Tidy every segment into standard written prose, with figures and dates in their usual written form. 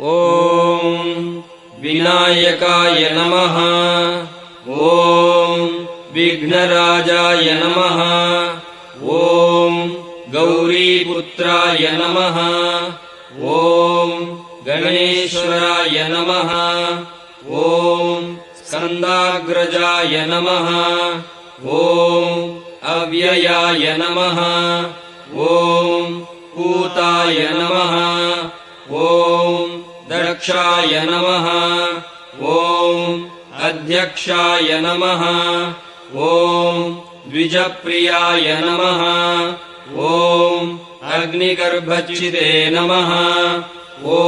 ॐ विनायकाय नमः। ॐ विघ्नराजाय नमः। ॐ गौरीपुत्राय नमः। ॐ गणेश्वराय नमः। ॐ स्कन्दाग्रजाय नमः। ॐ अव्ययाय नमः। ॐ पूताय नमः। ॐ दक्षाय नमः। ॐ अध्यक्षाय नमः। ॐ द्विजप्रियाय नमः। ॐ अग्निगर्भच्युते नमः। ॐ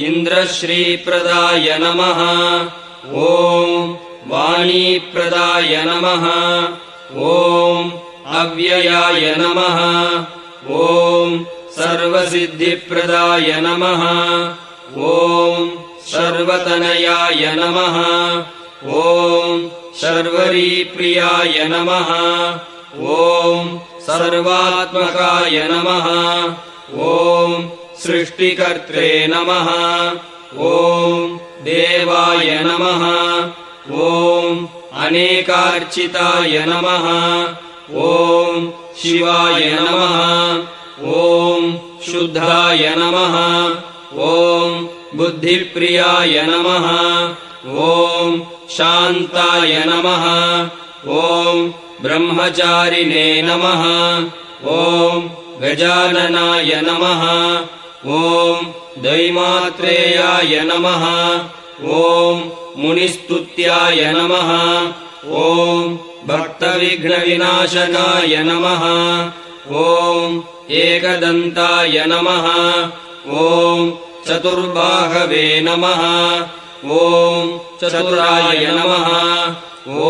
इन्द्रश्रीप्रदाय नमः। ॐ वाणीप्रदाय नमः। ॐ अव्ययाय नमः। ॐ सर्वसिद्धिप्रदाय नमः। ॐ सर्वतनयाय नमः। ॐ शर्वरीप्रियाय नमः। ॐ सर्वात्मकाय नमः। ॐ सृष्टिकर्त्रे नमः। ॐ देवाय नमः। ॐ अनेकार्चिताय नमः। ॐ शिवाय नमः। ॐ शुद्धाय नमः। ॐ बुद्धिप्रियाय नमः। ॐ शान्ताय नमः। ॐ ब्रह्मचारिणे नमः। ॐ गजाननाय नमः। ॐ दैमात्रेयाय नमः। ॐ मुनिस्तुत्याय नमः। ॐ भक्तविघ्नविनाशनाय नमः। ॐ एकदन्ताय नमः। ॐ चतुर्बाहवे नमः। ॐ चतुराय नमः। ॐ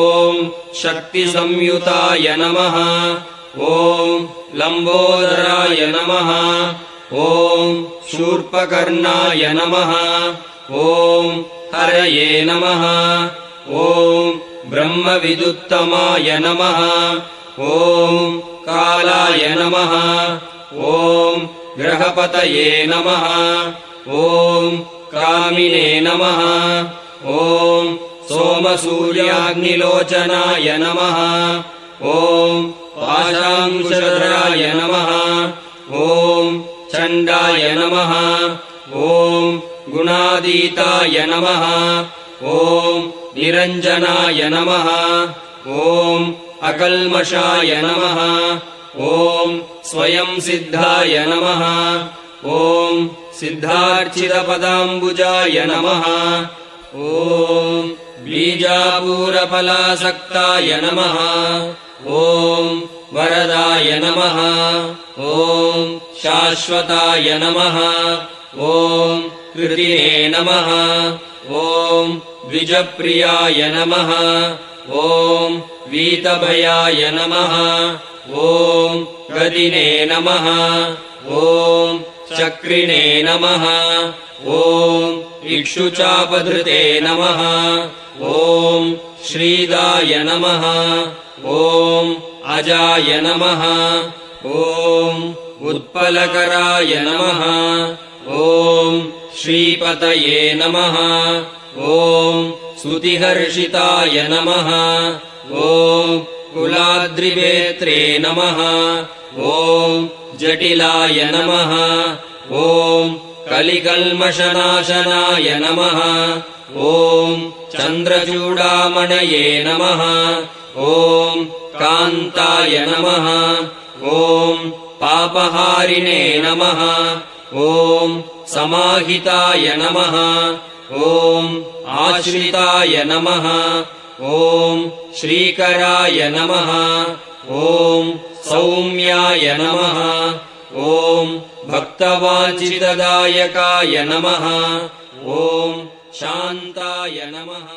शक्तिसंयुताय नमः। ॐ लम्बोदराय नमः। ॐ शूर्पकर्णाय नमः। ॐ हरये नमः। ॐ ब्रह्मविदुत्तमाय नमः। ॐ कालाय नमः। ॐ ग्रहपतये नमः। ॐ कामिने नमः। ॐ सोमसूर्याग्निलोचनाय नमः। ॐ पाशाङ्कुशधराय नमः। ॐ चण्डाय नमः। ॐ गुणातीताय नमः। ॐ निरञ्जनाय नमः। ॐ अकल्मषाय नमः। ॐ स्वयं सिद्धाय नमः। ॐ सिद्धार्चितपदाम्बुजाय नमः। ॐ बीजापूरफलासक्ताय नमः। ॐ वरदाय नमः। ॐ शाश्वताय नमः। ॐ कृतिने नमः। ॐ द्विजप्रियाय नमः। ॐ वीतभयाय नमः। ॐ गदिने नमः। ॐ चक्रिणे नमः। ॐ इक्षुचापधृते नमः। ॐ श्रीदाय नमः। ॐ अजाय नमः। ॐ उत्पलकराय नमः। ॐ श्रीपतये नमः। ॐ स्तुतिहर्षिताय नमः। ॐ कुलाद्रिवेत्रे नमः। ॐ जटिलाय नमः। ॐ कलिकल्मषनाशनाय नमः। ॐ चन्द्रचूडामणये नमः। ॐ कान्ताय नमः। ॐ पापहारिणे नमः। ॐ समाहिताय नमः। ॐ आश्रिताय नमः। ॐ श्रीकराय नमः। ॐ सौम्याय नमः। ॐ भक्तवाञ्छितदायकाय नमः। ॐ शान्ताय नमः।